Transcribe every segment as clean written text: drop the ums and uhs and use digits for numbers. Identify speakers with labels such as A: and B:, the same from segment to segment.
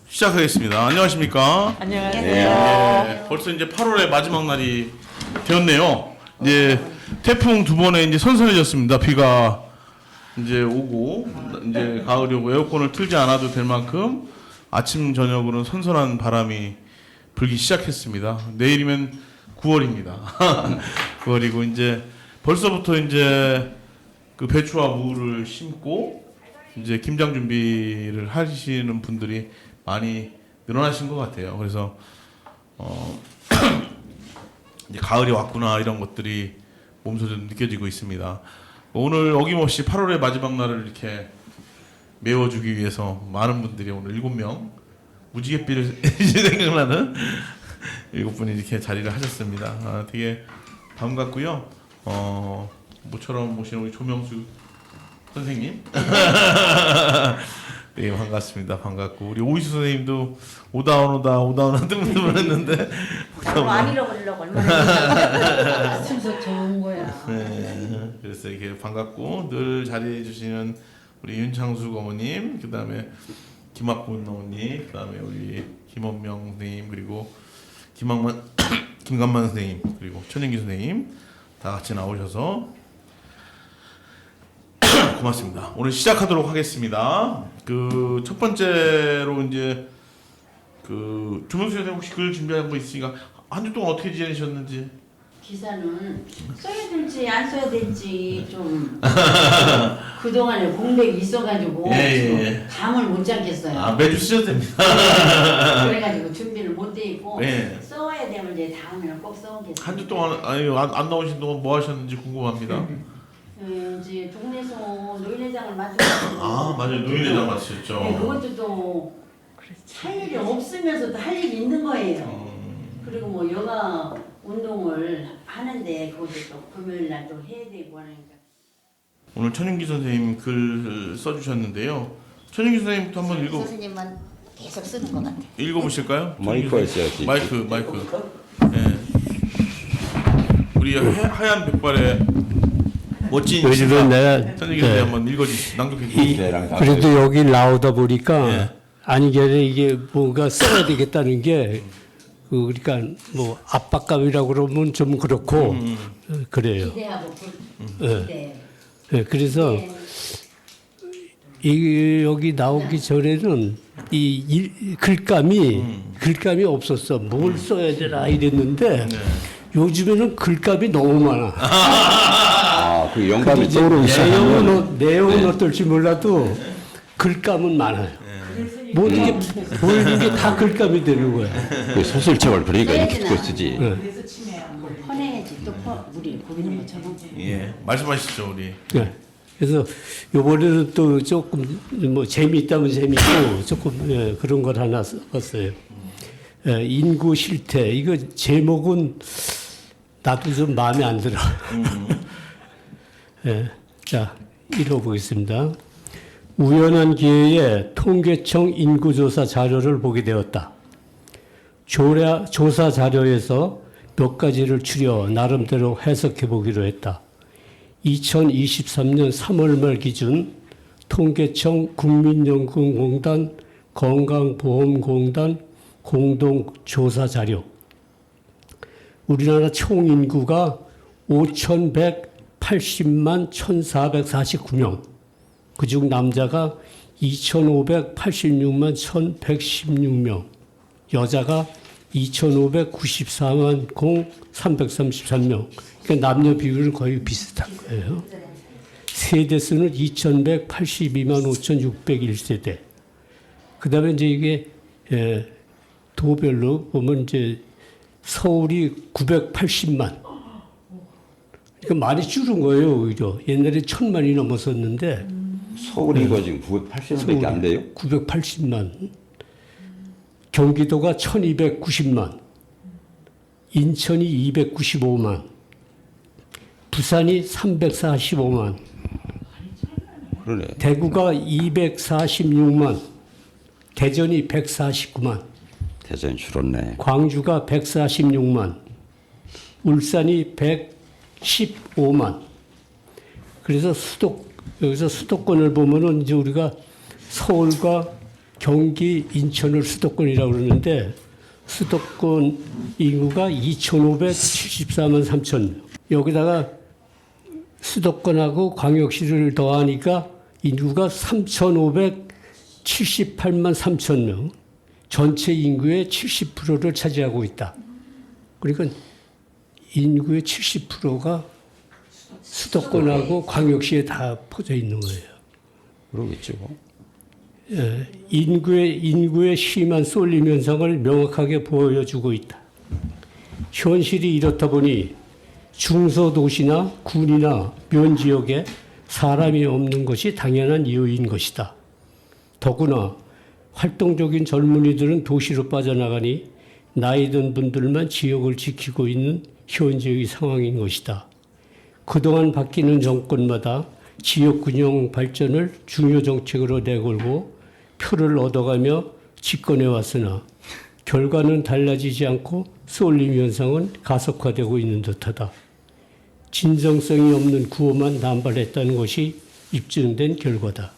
A: 시작하겠습니다. 안녕하십니까?
B: 안녕하세요.
A: 네, 벌써 이제 8월의 마지막 날이 되었네요. 이제 태풍 두 번에 이제 선선해졌습니다. 비가 이제 오고 이제 가을이 오고 에어컨을 틀지 않아도 될 만큼 아침 저녁으로는 선선한 바람이 불기 시작했습니다. 내일이면 9월입니다. 9월이고 이제 벌써부터 이제 그 배추와 무를 심고 이제 김장 준비를 하시는 분들이 많이 늘어나신 것 같아요. 그래서 이제 가을이 왔구나 이런 것들이 몸소 좀 느껴지고 있습니다. 오늘 어김없이 8월의 마지막 날을 이렇게 메워주기 위해서 많은 분들이 오늘 7명 무지갯비를 생각나는 7분이 이렇게 자리를 하셨습니다. 되게 반갑고요. 모처럼 모신 우리 조명수 선생님 네, 반갑습니다. 반갑고 우리 오이수 선생님도 오다온 뜨문뜨문했는데
B: 안 잃어버리려고 얼마나
C: 순서 좋은 거야.
A: 네, 그래서 이렇게 반갑고 늘 자리해 주시는 우리 윤창숙 어머님, 그 다음에 김학군 어머님, 그 다음에 우리 김원명 선생님, 그리고 김간만 선생님, 그리고 천인기 선생님 다 같이 나오셔서 고맙습니다. 오늘 시작하도록 하겠습니다. 그 첫 번째로 이제 그 조명수 선생님 혹시 글 준비한 거 있으니까 한 주 동안 어떻게 지내셨는지.
C: 기사는 써야 될지 안 써야 될지 좀 그동안에 공백이 있어가지고
A: 예.
C: 감을 못 잡겠어요.
A: 아, 매주 쓰셔도 됩니다.
C: 그래가지고 준비를 못 돼 있고
A: 예.
C: 써야 되면 이제 다음에는 꼭 써오겠습니다.
A: 한 주 동안 아니 안 나오신 동안 뭐 하셨는지 궁금합니다.
C: 이제 동네에서 노인회장을 맡으셨고
A: 아, 맞아요. 노인회장 맡으셨죠.
C: 네, 그것도 또 할 일이 없으면서도 할 일이 있는 거예요. 그리고 뭐 여가 운동을 하는데 그것도 또 금요일 날 또 해야 되고 하니까.
A: 오늘 천윤기 선생님 글 써주셨는데요. 천윤기 선생님부터 한번
B: 선생님만 계속 쓰는 것 같아.
A: 읽어보실까요?
D: 마이크가 있어야지.
A: 마이크. 예. 우리 하얀 백발의 멋진
E: 요즘은 내가
A: 천윤기 선생님 한번 낭독해 주세요.
E: 그래도 여기 나오다 보니까
A: 예.
E: 아니 게 이게 뭔가 써야 되겠다는 게 그러니까 뭐 압박감이라고 그러면 좀 그렇고 그래요.
C: 기대하고
E: 예.
C: 기대.
E: 예, 그래서 이 여기 나오기 전에는 글감이 없었어. 뭘 써야 되나 이랬는데 요즘에는 글감이 너무 많아.
D: 아, 그 영감이
E: 이제
D: 떠오르기 시작하면
E: 내용은 어떨지 몰라도 글감은 많아요. 모든 게 보이는 게 다 글감이 되는 거야.
D: 그 소설책을 그러니까 이렇게 듣고 쓰지.
C: 퍼내야지 또 우리 보이는 것처럼.
A: 예, 말씀하시죠 우리.
E: 네. 그래서 이번에는 또 조금 뭐 재미있다면 재미있고 조금 그런 걸 하나 썼어요. 인구 실태. 이거 제목은 나도 좀 마음에 안 들어. 자, 읽어보겠습니다. 우연한 기회에 통계청 인구조사 자료를 보게 되었다. 조사 자료에서 몇 가지를 추려 나름대로 해석해 보기로 했다. 2023년 3월 말 기준 통계청 국민연금공단 건강보험공단 공동조사 자료. 우리나라 총 인구가 5,180만 1,449명. 그중 남자가 2,586만 1,116명, 여자가 2,594만 333명. 그러니까 남녀 비율은 거의 비슷한 거예요. 세대수는 2,182만 5,601세대. 그 다음에 이제 이게 도별로 보면 이제 서울이 980만. 그러니까 많이 줄은 거예요, 오히려. 옛날에 1,000만이 넘었었는데.
D: 서울이 이거 지금 980만밖에 안 돼요?
E: 980만. 경기도가 1,290만. 인천이 295만. 부산이 345만.
D: 그러네.
E: 대구가 246만. 대전이 149만.
D: 대전이 줄었네.
E: 광주가 146만. 울산이 115만. 그래서 여기서 수도권을 보면은 이제 우리가 서울과 경기 인천을 수도권이라고 그러는데 수도권 인구가 2,574만 3천 명. 여기다가 수도권하고 광역시를 더하니까 인구가 3,578만 3천 명. 전체 인구의 70%를 차지하고 있다. 그러니까 인구의 70%가 수도권하고 광역시에 다 퍼져 있는 거예요.
D: 그러겠죠.
E: 예, 인구의 심한 쏠림 현상을 명확하게 보여주고 있다. 현실이 이렇다 보니 중소도시나 군이나 면 지역에 사람이 없는 것이 당연한 이유인 것이다. 더구나 활동적인 젊은이들은 도시로 빠져나가니 나이 든 분들만 지역을 지키고 있는 현재의 상황인 것이다. 그동안 바뀌는 정권마다 지역 균형 발전을 중요 정책으로 내걸고 표를 얻어가며 집권해 왔으나 결과는 달라지지 않고 쏠림 현상은 가속화되고 있는 듯하다. 진정성이 없는 구호만 남발했다는 것이 입증된 결과다.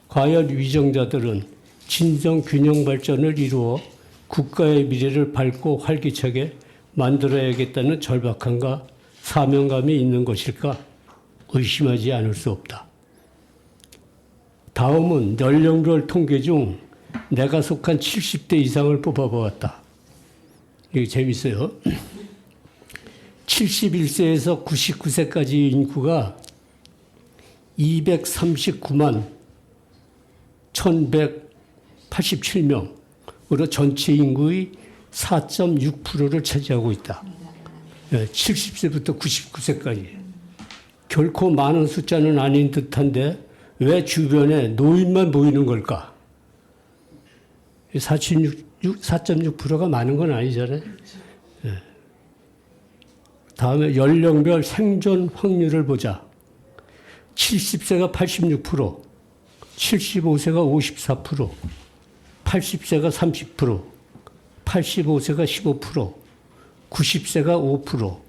E: 과연 위정자들은 진정 균형 발전을 이루어 국가의 미래를 밝고 활기차게 만들어야겠다는 절박함과 사명감이 있는 것일까? 의심하지 않을 수 없다. 다음은 연령별 통계 중 내가 속한 70대 이상을 뽑아보았다. 이게 재밌어요. 71세에서 99세까지 인구가 239만 1,187명으로 전체 인구의 4.6%를 차지하고 있다. 70세부터 99세까지. 결코 많은 숫자는 아닌 듯한데 왜 주변에 노인만 보이는 걸까? 4.6%가 많은 건 아니잖아요. 다음에 연령별 생존 확률을 보자. 70세가 86%, 75세가 54%, 80세가 30%, 85세가 15%, 90세가 5%,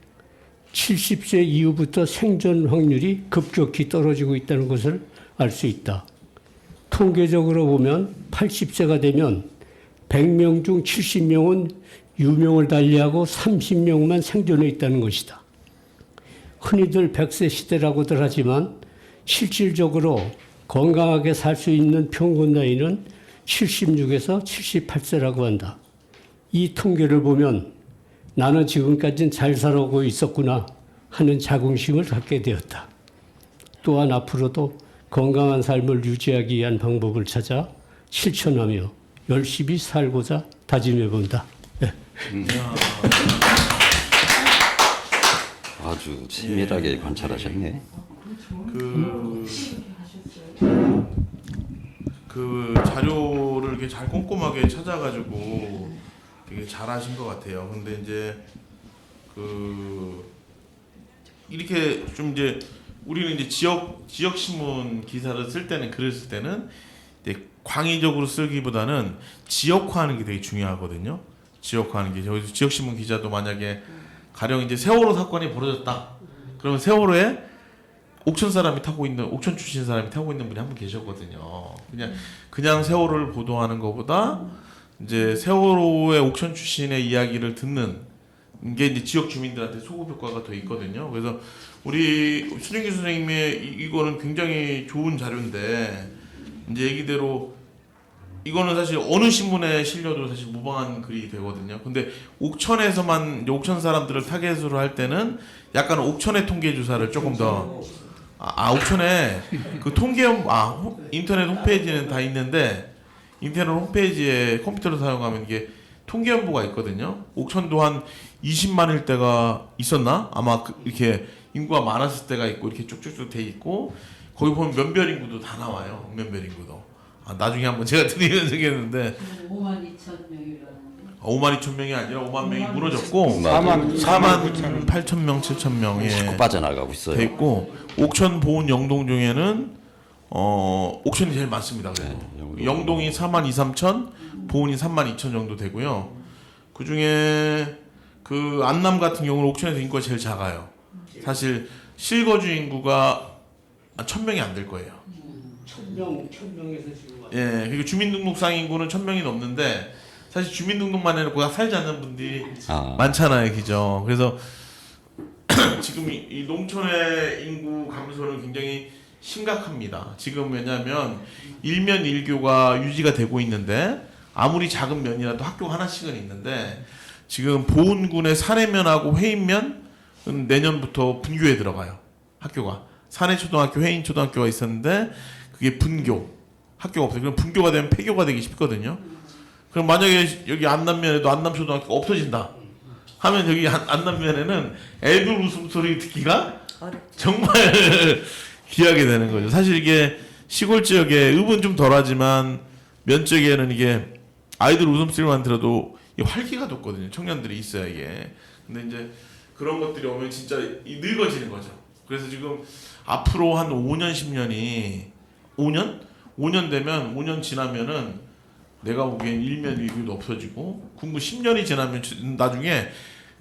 E: 70세 이후부터 생존 확률이 급격히 떨어지고 있다는 것을 알 수 있다. 통계적으로 보면 80세가 되면 100명 중 70명은 유명을 달리하고 30명만 생존해 있다는 것이다. 흔히들 100세 시대라고들 하지만 실질적으로 건강하게 살 수 있는 평균 나이는 76에서 78세라고 한다. 이 통계를 보면 나는 지금까지는 잘 살아오고 있었구나 하는 자긍심을 갖게 되었다. 또한 앞으로도 건강한 삶을 유지하기 위한 방법을 찾아 실천하며 열심히 살고자 다짐해본다. 네.
D: 아주 치밀하게 관찰하셨네.
A: 그 자료를 이렇게 잘 꼼꼼하게 찾아가지고 되게 잘하신 것 같아요. 근데 이제 이렇게 좀 이제 우리는 이제 지역 신문 기사를 쓸 때는 글을 쓸 때는 이제 광의적으로 쓰기보다는 지역화하는 게 되게 중요하거든요. 지역화하는 게 저희 지역 신문 기자도 만약에 가령 이제 세월호 사건이 벌어졌다. 그러면 세월호에 옥천 사람이 타고 있는 옥천 출신 사람이 타고 있는 분이 한 분 계셨거든요. 그냥 세월호를 보도하는 것보다 이제 세월호의 옥천 출신의 이야기를 듣는 게 이제 지역 주민들한테 소급 효과가 더 있거든요. 그래서 우리 손영규 선생님의 이거는 굉장히 좋은 자료인데 이제 얘기대로 이거는 사실 어느 신문에 실려도 사실 무방한 글이 되거든요. 근데 옥천에서만 이제 옥천 사람들을 타겟으로 할 때는 약간 옥천의 통계 조사를 조금 더 옥천에 그 통계 인터넷 홈페이지는 다 있는데 인터넷 홈페이지에 컴퓨터를 사용하면 이게 통계연보가 있거든요. 옥천도 한 20만일 때가 있었나? 아마 이렇게 인구가 많았을 때가 있고 이렇게 쭉쭉쭉 돼 있고 거기 보면 면별 인구도 다 나와요. 면별 인구도. 나중에 한번 제가 드리면 되겠는데
C: 5만 2천 명이라는데
A: 5만 2천 명이 아니라 5만 명이 무너졌고
D: 4만
A: 8천 명, 7천 명에
D: 자꾸 빠져나가고 있어요.
A: 돼 있고 옥천 보은 영동 중에는 옥천이 제일 많습니다. 그래도.
D: 네,
A: 영동이 4만 2, 3천, 보은이 3만 2천 정도 되고요. 그 중에 그 안남 같은 경우는 옥천에서 인구가 제일 작아요. 사실 실거주 인구가 1,000명이 안 될 거예요.
E: 1,000명에서 지금
A: 예, 그리고 주민등록상 인구는 1,000명이 넘는데 사실 주민등록만 해놓고 살지 않는 분들이 많잖아요, 그죠? 그래서 지금 이 농촌의 인구 감소는 굉장히 심각합니다. 지금 왜냐하면 일면 일교가 유지가 되고 있는데 아무리 작은 면이라도 학교 하나씩은 있는데 지금 보은군의 사내면하고 회인면 내년부터 분교에 들어가요. 학교가 사내초등학교, 회인초등학교가 있었는데 그게 분교 학교가 없어요. 그럼 분교가 되면 폐교가 되기 쉽거든요. 그럼 만약에 여기 안남면에도 안남초등학교가 없어진다 하면 여기 안남면에는 애들 웃음소리 듣기가 정말 귀하게 되는 거죠. 사실 이게 시골 지역에 읍은 좀 덜하지만 면 지역에는 이게 아이들 웃음소리만 들어도 이 활기가 돋거든요. 청년들이 있어야 이게. 근데 이제 그런 것들이 오면 진짜 늙어지는 거죠. 그래서 지금 앞으로 한 5년, 10년이 5년 되면 5년 지나면은 내가 보기엔 일면 일교도 없어지고 군구 10년이 지나면 나중에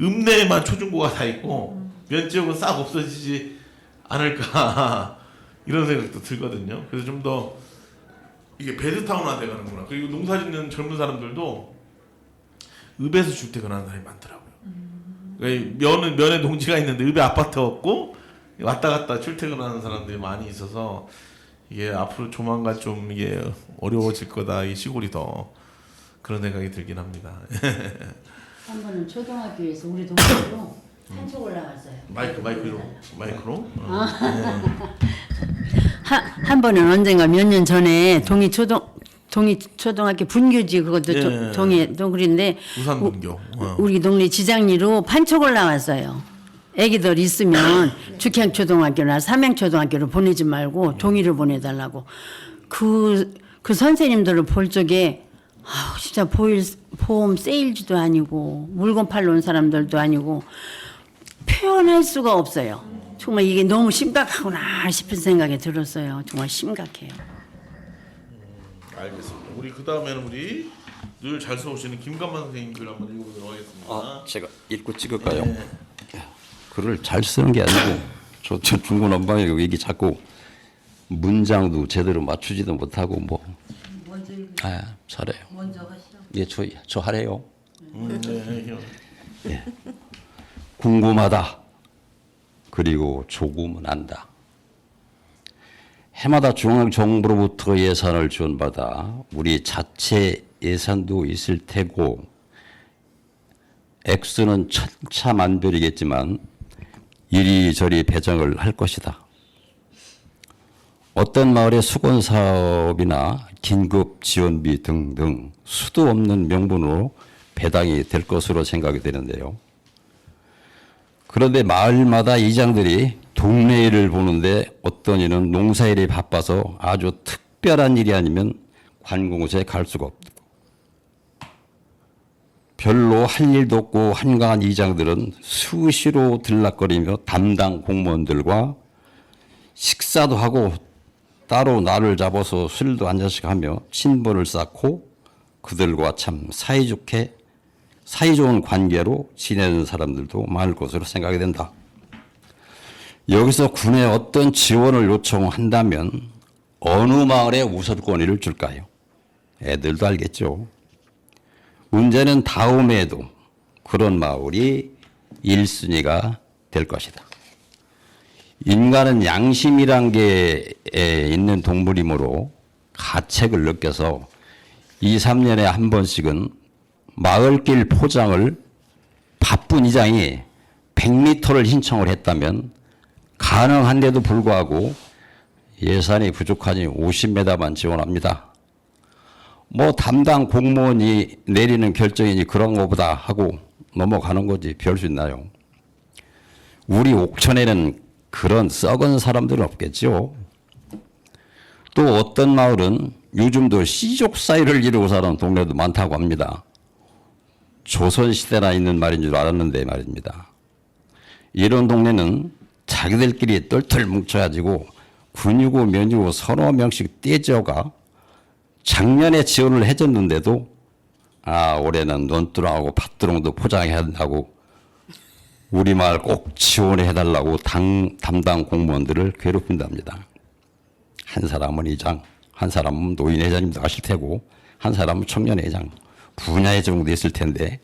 A: 읍내에만 초중고가 다 있고 면 지역은 싹 없어지지 않을까 이런 생각도 들거든요. 그래서 좀 더 이게 베드타운화 돼가는구나. 그리고 농사짓는 젊은 사람들도 읍에서 출퇴근하는 사람이 많더라고요. 그러니까 면에 농지가 있는데 읍에 아파트 없고 왔다 갔다 출퇴근하는 사람들이 많이 있어서 이게 앞으로 조만간 좀 이게 어려워질 거다. 이 시골이 더 그런 생각이 들긴 합니다.
C: 한 번은 초등학교에서 우리 동네로 산책 올라갔어요.
A: 마이크로.
C: 한 번은 언젠가 몇 년 전에 동이 초등학교 분교지 그것도
A: 예.
C: 동이 동그린데
A: 우산 분교.
C: 우리 동네 지장리로 판촉을 나왔어요. 애기들 있으면 죽향초등학교나 삼양초등학교로 보내지 말고 동의를 보내달라고. 그 선생님들을 볼 적에 진짜 보험 세일즈도 아니고 물건 팔러 온 사람들도 아니고 표현할 수가 없어요. 정말 이게 너무 심각하구나 싶은 생각이 들었어요. 정말 심각해요.
A: 알겠습니다. 우리 그 다음에는 우리 늘 잘 써오시는 김감만 선생님 글 한번 읽어보도록 하겠습니다.
D: 제가 읽고 찍을까요? 글을 잘 쓰는 게 아니고 저 중구난방에 여기 자꾸 문장도 제대로 맞추지도 못하고 뭐.
C: 먼저
D: 잘해요.
C: 먼저 하시죠.
D: 예, 저 하래요.
A: 네.
D: 예. 궁금하다. 그리고 조금은 안다. 해마다 중앙정부로부터 예산을 지원받아 우리 자체 예산도 있을 테고 액수는 천차만별이겠지만 이리저리 배정을 할 것이다. 어떤 마을의 수건 사업이나 긴급 지원비 등등 수도 없는 명분으로 배당이 될 것으로 생각이 되는데요. 그런데 마을마다 이장들이 동네 일을 보는데 어떤 이는 농사일이 바빠서 아주 특별한 일이 아니면 관공서에 갈 수가 없고 별로 할 일도 없고 한가한 이장들은 수시로 들락거리며 담당 공무원들과 식사도 하고 따로 날을 잡아서 술도 한 잔씩 하며 친분을 쌓고 그들과 참 사이좋은 관계로 지내는 사람들도 많을 것으로 생각이 된다. 여기서 군에 어떤 지원을 요청한다면 어느 마을에 우선권위를 줄까요? 애들도 알겠죠. 문제는 다음에도 그런 마을이 1순위가 될 것이다. 인간은 양심이란 게 있는 동물이므로 가책을 느껴서 2, 3년에 한 번씩은 마을길 포장을 바쁜 이장이 100m를 신청을 했다면 가능한데도 불구하고 예산이 부족하니 50m만 지원합니다. 뭐 담당 공무원이 내리는 결정이니 그런 거보다 하고 넘어가는 거지 별 수 있나요? 우리 옥천에는 그런 썩은 사람들은 없겠죠. 또 어떤 마을은 요즘도 씨족 사이를 이루고 사는 동네도 많다고 합니다. 조선시대나 있는 말인 줄 알았는데 말입니다. 이런 동네는 자기들끼리 똘똘 뭉쳐가지고 군이고 면이고 서너 명씩 떼져가 작년에 지원을 해줬는데도 올해는 논두렁하고 팥두렁도 포장해야 한다고 우리 마을 꼭 지원해달라고 담당 공무원들을 괴롭힌답니다. 한 사람은 이장, 한 사람은 노인회장님도 하실 테고 한 사람은 청년회장, 분야회 정도 있을 텐데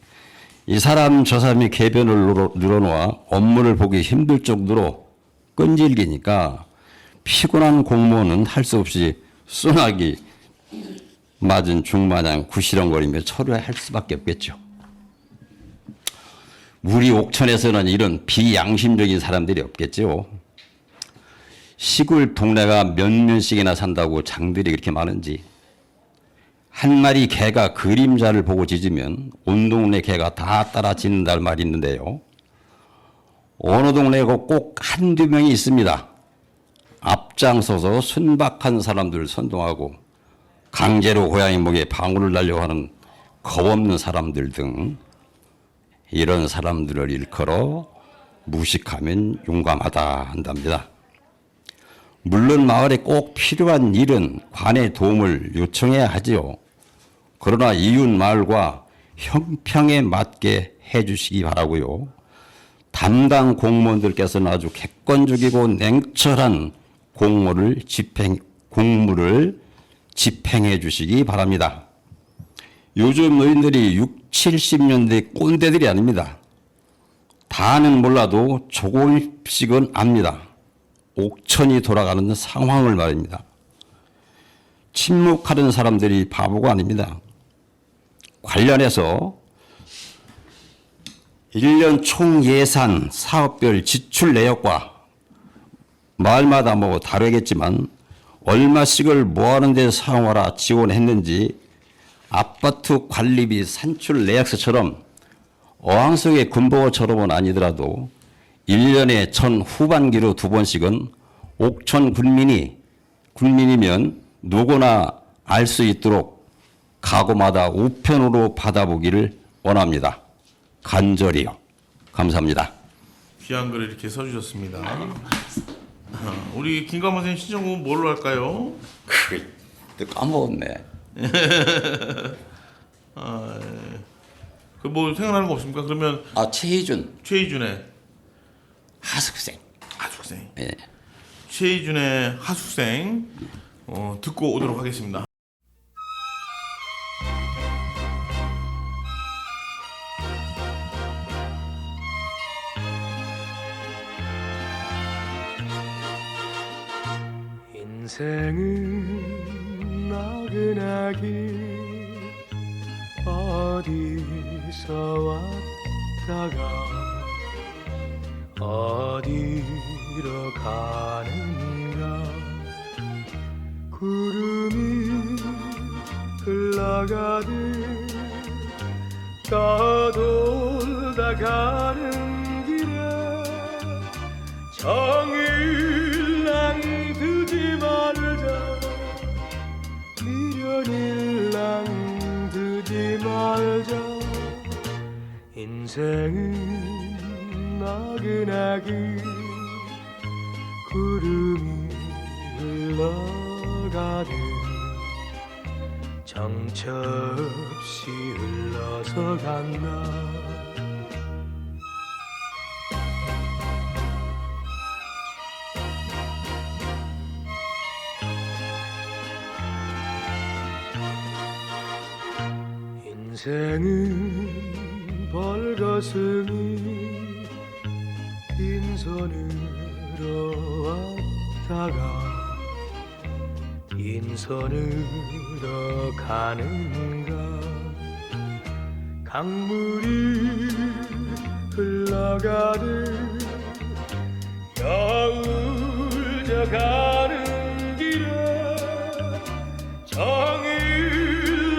D: 이 사람 저 사람이 개변을 늘어놓아 업무를 보기 힘들 정도로 끈질기니까 피곤한 공무원은 할 수 없이 소나기 맞은 중마냥 구시렁거리며 처리할 수밖에 없겠죠. 우리 옥천에서는 이런 비양심적인 사람들이 없겠죠. 시골 동네가 몇 년씩이나 산다고 장들이 그렇게 많은지 한 마리 개가 그림자를 보고 짖으면 온 동네 개가 다 따라 짖는다는 말이 있는데요. 어느 동네에 꼭 한두 명이 있습니다. 앞장서서 순박한 사람들을 선동하고 강제로 고양이 목에 방울을 날려고 하는 겁없는 사람들 등 이런 사람들을 일컬어 무식하면 용감하다 한답니다. 물론 마을에 꼭 필요한 일은 관의 도움을 요청해야 하지요. 그러나 이웃 마을과 형평에 맞게 해주시기 바라고요. 담당 공무원들께서는 아주 객관적이고 냉철한 공무를 집행해 주시기 바랍니다. 요즘 노인들이 60, 70년대 꼰대들이 아닙니다. 다는 몰라도 조금씩은 압니다. 옥천이 돌아가는 상황을 말입니다. 침묵하는 사람들이 바보가 아닙니다. 관련해서 1년 총 예산 사업별 지출 내역과 마을마다 뭐 다르겠지만 얼마씩을 뭐하는 데 사용하라 지원했는지 아파트 관리비 산출 내역서처럼 어항석의 군보처럼은 아니더라도 1년에 전 후반기로 2번씩은 옥천 군민이면 누구나 알 수 있도록 가구마다 우편으로 받아보기를 원합니다. 간절히요. 감사합니다.
A: 귀한 글을 이렇게 써주셨습니다. 우리 김가만 선생님 신청곡은 뭘로 할까요?
D: 또 까먹었네.
A: 그 뭐 생각나는 거 없습니까? 그러면 최희준의
D: 하숙생. 예.
A: 최희준의 하숙생 듣고 오도록 하겠습니다.
F: 인생은 나그나기 어디서 왔다가 어디로 가는가 구름이 흘러가듯 떠돌다 가는 길에 정일랑 두지 말자 미련일랑 두지 말자 인생은 나그나기 구름이 흘러가듯 정처 없이 흘러서 간다 인생은 벌거숭이 빈손으로 왔다가 인손으로 가는가 강물이 흘러가듯 여울져 가는 길에 정일랑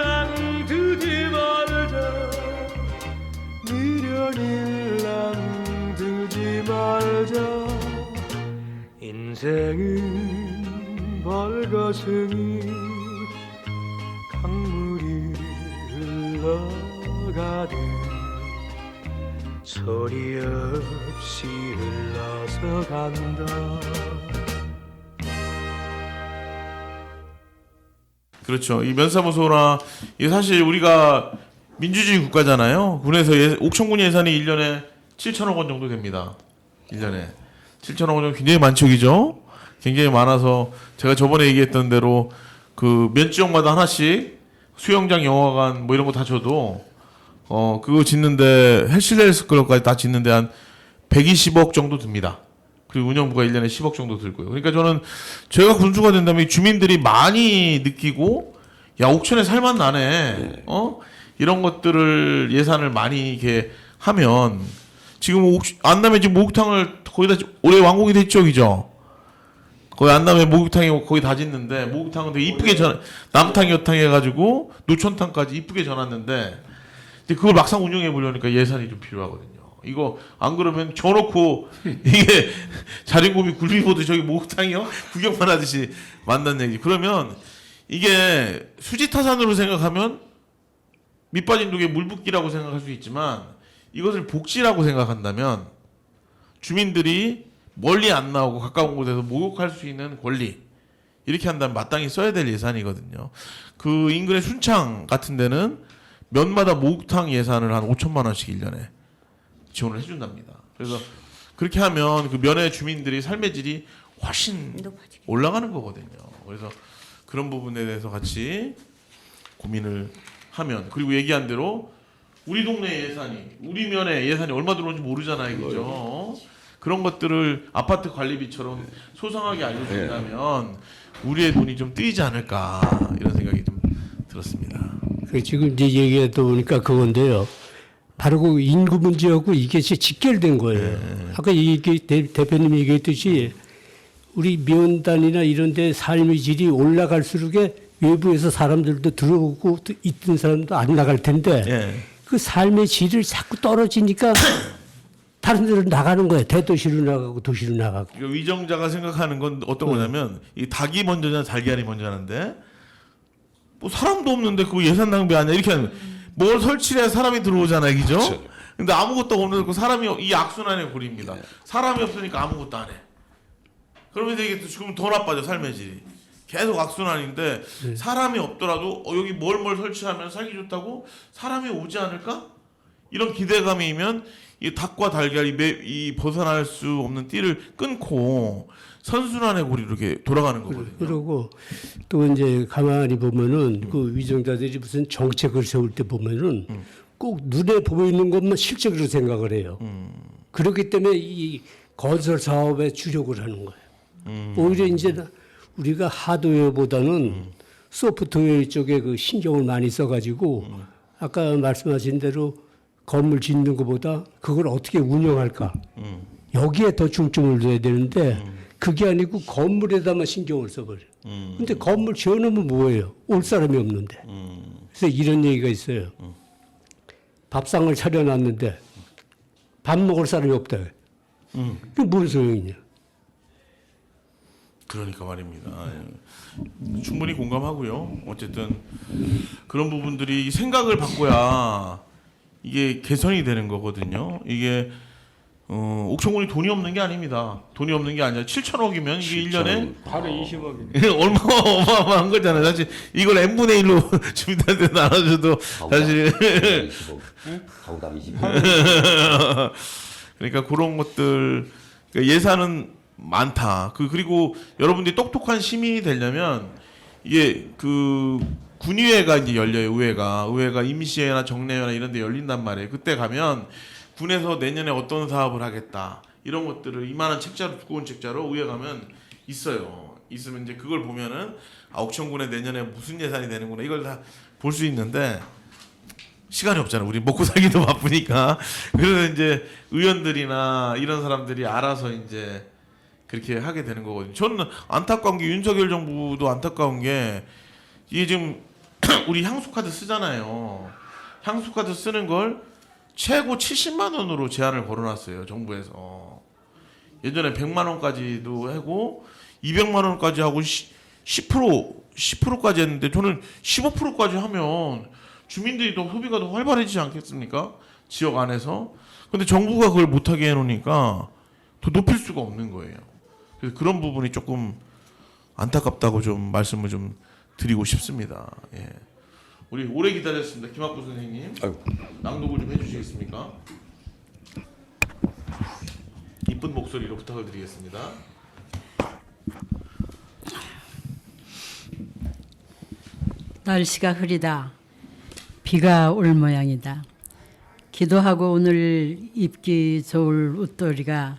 F: 두지 말자 미련일랑 두지 말자 인생은 벌거숭이 강물이 흘러가듯 소리 없이 흘러서 간다
A: 그렇죠. 이 면사무소나 이 사실 우리가 민주주의 국가잖아요. 군에서 옥천군 예산이 1년에 7천억 원 정도 됩니다. 1년에 7천억 원 정도 굉장히 많죠, 그죠? 굉장히 많아서 제가 저번에 얘기했던 대로 그 면 지역마다 하나씩 수영장, 영화관 뭐 이런 거 다 줘도 그거 짓는데 헬스클럽 클럽까지 다 짓는데 한 120억 정도 듭니다. 그리고 운영부가 1년에 10억 정도 들고요. 그러니까 저는 제가 군수가 된다면 이 주민들이 많이 느끼고 야 옥천에 살만 나네. 이런 것들을 예산을 많이 이렇게 하면 지금 안남에 지금 목욕탕을 거의 다 올해 완공이 됐죠, 그죠? 거의 안남에 목욕탕이 거의 다 짓는데 목욕탕은 되게 이쁘게 남탕 여탕 해가지고 노천탕까지 이쁘게 전놨는데 근데 그걸 막상 운영해 보려니까 예산이 좀 필요하거든요. 이거 안 그러면 줘놓고 이게 자린고비 굴비보드 저기 목욕탕이요? 구경만 하듯이 만난 얘기. 그러면 이게 수지타산으로 생각하면 밑빠진 독에 물 붓기라고 생각할 수 있지만 이것을 복지라고 생각한다면 주민들이 멀리 안 나오고 가까운 곳에서 목욕할 수 있는 권리 이렇게 한다면 마땅히 써야 될 예산이거든요. 그 인근의 순창 같은 데는 면마다 목욕탕 예산을 한 5천만 원씩 1년에 지원을 해준답니다. 그래서 그렇게 하면 그 면의 주민들이 삶의 질이 훨씬 올라가는 거거든요. 그래서 그런 부분에 대해서 같이 고민을 하면 그리고 얘기한 대로 우리 동네 예산이 우리 면의 예산이 얼마 들어오는지 모르잖아요, 그죠? 그런 것들을 아파트 관리비처럼 소상하게 알려준다면 우리의 돈이 좀 뜨이지 않을까 이런 생각이 좀 들었습니다.
E: 그 지금 이제 얘기하다 보니까 그건데요. 바로 그 인구 문제하고 이게 직결된 거예요. 아까 대표님이 얘기했듯이 우리 면단이나 이런 데 삶의 질이 올라갈수록 외부에서 사람들도 들어오고 있던 사람도 안 나갈 텐데 그 삶의 질을 자꾸 떨어지니까 다른 데로 나가는 거예요. 대도시로 나가고 도시로 나가고.
A: 그러니까 위정자가 생각하는 건 어떤 거냐면 이 닭이 먼저냐 달걀이 먼저냐인데 뭐 사람도 없는데 그거 예산 낭비 아니야 이렇게 하는 뭘 설치해야 사람이 들어오잖아요, 그죠?
D: 그렇죠.
A: 근데 아무것도 없는 그 사람이 이 악순환의 고리입니다. 사람이 없으니까 아무것도 안 해. 그러면 이게 또 지금 더 나빠져 삶의 질이. 계속 악순환인데 사람이 없더라도 여기 뭘 설치하면 살기 좋다고 사람이 오지 않을까? 이런 기대감이면 이 닭과 달걀이 이 벗어날 수 없는 띠를 끊고 선순환의 고리로 이렇게 돌아가는 거거든요.
E: 그리고 또 이제 가만히 보면은 그 위정자들이 무슨 정책을 세울 때 보면은 꼭 눈에 보이는 것만 실적으로 생각을 해요. 그렇기 때문에 이 건설 사업에 주력을 하는 거예요. 오히려 이제 우리가 하드웨어보다는 소프트웨어 쪽에 그 신경을 많이 써가지고 아까 말씀하신 대로 건물 짓는 것보다 그걸 어떻게 운영할까 여기에 더 중점을 둬야 되는데 그게 아니고 건물에다만 신경을 써버려. 근데 건물 지어놓으면 뭐예요? 올 사람이 없는데. 그래서 이런 얘기가 있어요. 밥상을 차려놨는데 밥 먹을 사람이 없다. 그게 뭔 소용이냐?
A: 그러니까 말입니다. 충분히 공감하고요. 어쨌든 그런 부분들이 생각을 바꿔야 이게 개선이 되는 거거든요. 이게 옥천군이 돈이 없는 게 아닙니다. 돈이 없는 게 아니라 7천억이면 이게 1년에
E: 바로 20억이네.
A: 얼마나 어마어마한 거잖아요. 사실 이걸 n분의 1로 주민들한테 나눠줘도 사실
D: 가구당 20억.
A: 그러니까 그런 것들 그러니까 예산은 많다. 그리고 여러분들이 똑똑한 시민이 되려면 이게 그 군의회가 이제 열려요. 의회가 임시회나 정례회나 이런 데 열린단 말이에요. 그때 가면 군에서 내년에 어떤 사업을 하겠다. 이런 것들을 이만한 책자로 두꺼운 책자로 의회 가면 있어요. 있으면 이제 그걸 보면은 옥천군에 내년에 무슨 예산이 되는구나. 이걸 다 볼 수 있는데 시간이 없잖아요. 우리 먹고 살기도 바쁘니까. 그래서 이제 의원들이나 이런 사람들이 알아서 이제 그렇게 하게 되는 거거든요. 저는 안타까운 게 윤석열 정부도 안타까운 게 이게 지금 우리 향수카드 쓰잖아요. 향수카드 쓰는 걸 최고 70만 원으로 제한을 걸어놨어요. 정부에서. 예전에 100만 원까지도 하고 200만 원까지 하고 10%까지 했는데 저는 15%까지 하면 주민들이 더 소비가 더 활발해지지 않겠습니까? 지역 안에서. 근데 정부가 그걸 못하게 해놓으니까 더 높일 수가 없는 거예요. 그래서 그런 부분이 조금 안타깝다고 좀 말씀을 좀 드리고 싶습니다. 예. 우리 오래 기다렸습니다. 김학구 선생님.
D: 아이고.
A: 낭독을 좀 해주시겠습니까? 이쁜 목소리로 부탁을 드리겠습니다.
C: 날씨가 흐리다. 비가 올 모양이다. 기도하고 오늘 입기 좋을 옷도리가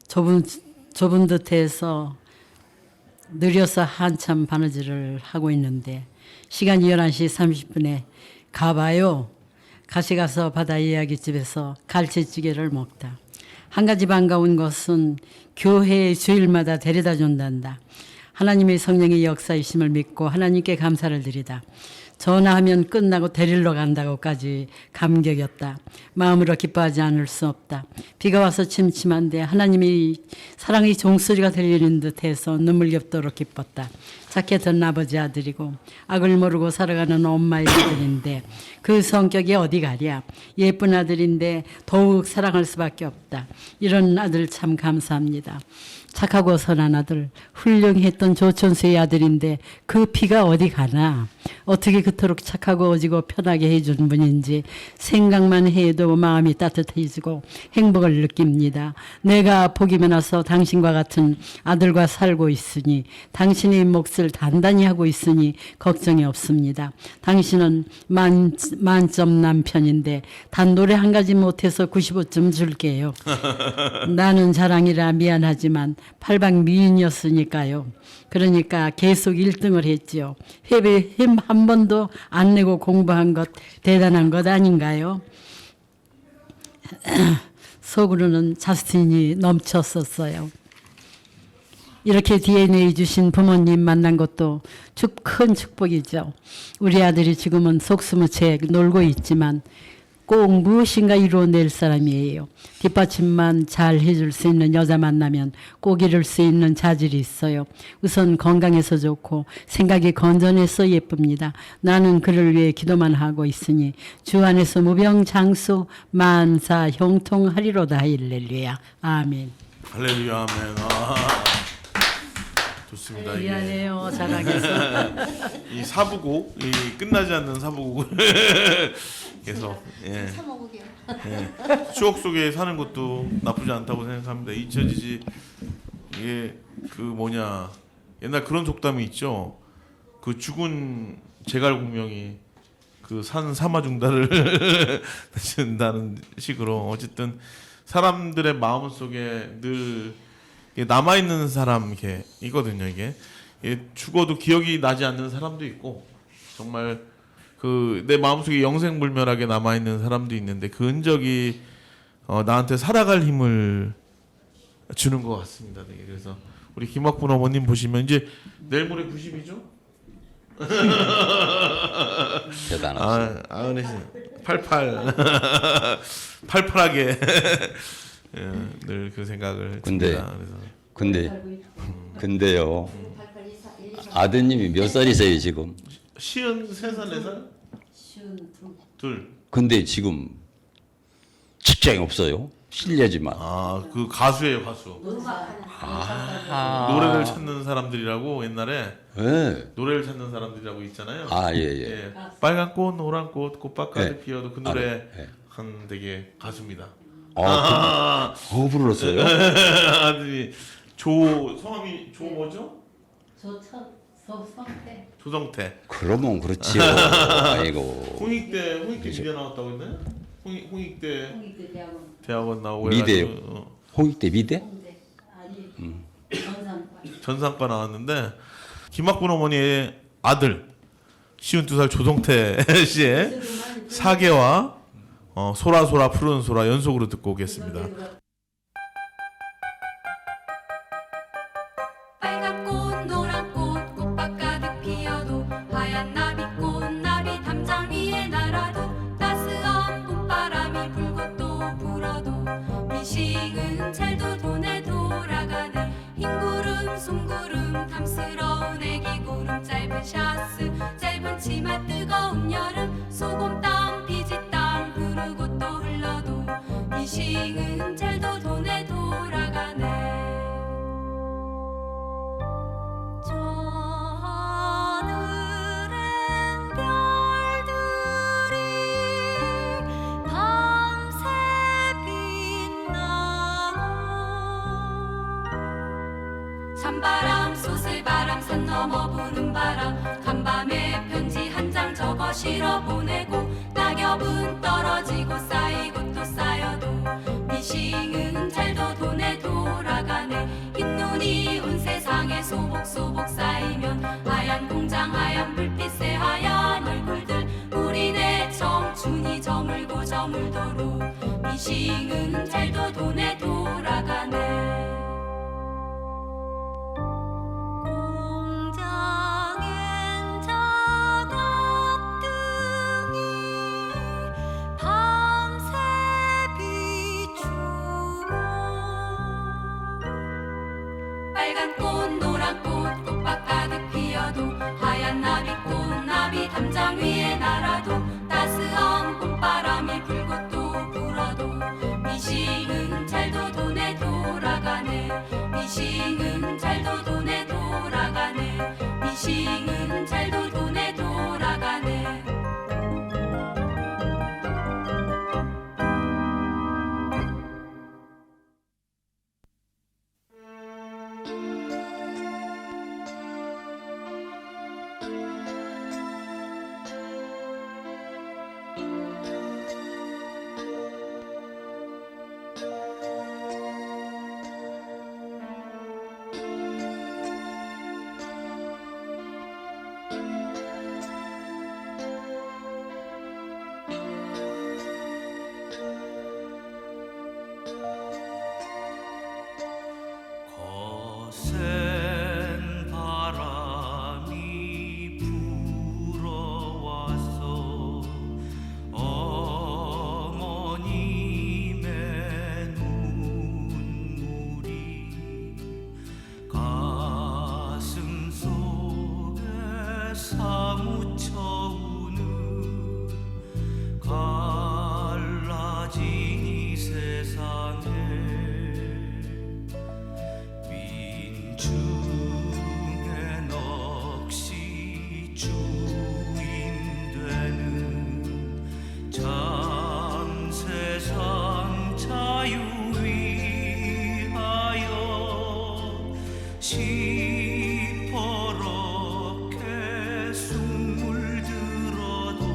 C: 좁은 듯해서 느려서 한참 바느질을 하고 있는데 시간이 11시 30분에 가봐요. 가시 가서 바다 이야기집에서 갈치찌개를 먹다. 한 가지 반가운 것은 교회의 주일마다 데려다 준단다. 하나님의 성령의 역사이심을 믿고 하나님께 감사를 드리다. 전화하면 끝나고 데리러 간다고까지 감격이었다. 마음으로 기뻐하지 않을 수 없다. 비가 와서 침침한데 하나님이 사랑의 종소리가 들리는 듯해서 눈물겹도록 기뻤다. 착했던 아버지 아들이고 악을 모르고 살아가는 엄마의 아들인데 그 성격이 어디 가랴. 예쁜 아들인데 더욱 사랑할 수밖에 없다. 이런 아들 참 감사합니다. 착하고 선한 아들, 훌륭했던 조천수의 아들인데 그 피가 어디 가나. 어떻게 그토록 착하고 오지고 편하게 해준 분인지 생각만 해도 마음이 따뜻해지고 행복을 느낍니다. 내가 복이 많아서 당신과 같은 아들과 살고 있으니 당신의 몫을 단단히 하고 있으니 걱정이 없습니다. 당신은 만점 남편인데 단 노래 한 가지 못해서 95점 줄게요. 나는 자랑이라 미안하지만 팔방 미인이었으니까요. 그러니까 계속 1등을 했지요. 회비 한 번도 안 내고 공부한 것 대단한 것 아닌가요? 속으로는 자신이 넘쳤었어요. 이렇게 DNA 주신 부모님 만난 것도 큰 축복이죠. 우리 아들이 지금은 속수무책 놀고 있지만 꼭 무엇인가 이루어낼 사람이에요. 뒷받침만 잘 해줄 수 있는 여자 만나면 꼭 이룰 수 있는 자질이 있어요. 우선 건강해서 좋고 생각이 건전해서 예쁩니다. 나는 그를 위해 기도만 하고 있으니 주 안에서 무병장수 만사 형통하리로다. 할렐루야. 아멘.
A: 할렐루야 아멘. 좋습니다. 이게
C: 미안해요. 자랑해서.
A: 이 사부곡, 이 끝나지 않는 사부곡을 계속 예. 추억 속에 사는 것도 나쁘지 않다고 생각합니다. 잊혀지지. 이게 그 뭐냐 옛날 그런 속담이 있죠. 그 죽은 제갈공명이 그 산 사마중다를 준다는 식으로 어쨌든 사람들의 마음 속에 늘 남아 있는 사람 이게 이거든요. 이게 죽어도 기억이 나지 않는 사람도 있고 정말 그 내 마음속에 영생불멸하게 남아 있는 사람도 있는데 그 흔적이 나한테 살아갈 힘을 주는 것 같습니다. 되게. 그래서 우리 김학분 어머님 보시면 이제 내일 모레 90이죠?
D: 대단하시네.
A: 아은혜씨 88 팔팔하게 늘 그 생각을
D: 근데
A: 했습니다. 그래서
D: 근데요. 아드님이 몇 살이세요 지금?
A: 53살 4살? 둘.
D: 근데 지금 직장이 없어요. 실례지만.
A: 그 가수예요, 가수. 노래를 찾는 사람들이라고 옛날에
D: 네.
A: 노래를 찾는 사람들이라고 있잖아요.
D: 예.
A: 빨간 꽃, 노란 꽃, 꽃밭 가득
D: 네.
A: 피어도 그 노래
D: 네.
A: 한 되게 가수입니다.
D: 그거 불렀어요?
A: 아들이 성함이 조 뭐죠? 조성태.
D: 그러면 그렇지요. 아이고.
A: 홍익대 미대 나왔다고 했나요? 홍익대 대학원 나오고
D: 미대요.
A: 해가지고,
D: 홍익대 미대?
A: 전산과 나왔는데 김학분 어머니의 아들 52살 조성태 씨의 사계와 소라소라 푸른 소라 연속으로 듣고 오겠습니다.
G: 빨간 꽃 노란 꽃 꽃밭 가득 피어도 하얀 나비꽃 나비 담장 위에 날아도 따스한 봄바람이 불고 또 불어도 미싱은 잘도 돈에 돌아가네 흰구름 송구름 탐스러운 애기구름 짧은 샤스 짧은 치마 뜨거운 여름 소금땀 비지땀 흐르고 또 흘러도 미싱은 잘도 돈에 돌아가네 저 하늘엔 별들이 밤새 빛나고 찬바람 솟을바람 산 넘어 부는 바람 간밤에 편지 한 장 실어 보내고 낙엽은 떨어지고 쌓이고 또 쌓여도 미싱은 잘도 돈에 돌아가네. 흰눈이 온 세상에 소복소복 쌓이면 하얀 공장 하얀 불빛의 하얀 얼굴들 우리네 청춘이 저물고 저물도록 미싱은 잘도 돈에 돌아가네. 공장엔 작업등이 밤새 비추고 빨간 꽃 노란 꽃 꽃밭 가득 피어도 하얀 나비꽃 나비 담장 위에 날아도 따스한 봄바람이 불고 또 불어도 미싱은 잘도 돈에 돌아가네. 미싱은 잘도 돈에 돌아가네. 미싱은 잘도 돈에 돌아가네.
F: 거센 바람이 불어와서 어머님의 눈물이 가슴 속에 사무쳐 우는 갈라진 이 세상에 민중의 넋이 주인되는 참 세상 자유 위하여 시퍼렇게 숨을 들어도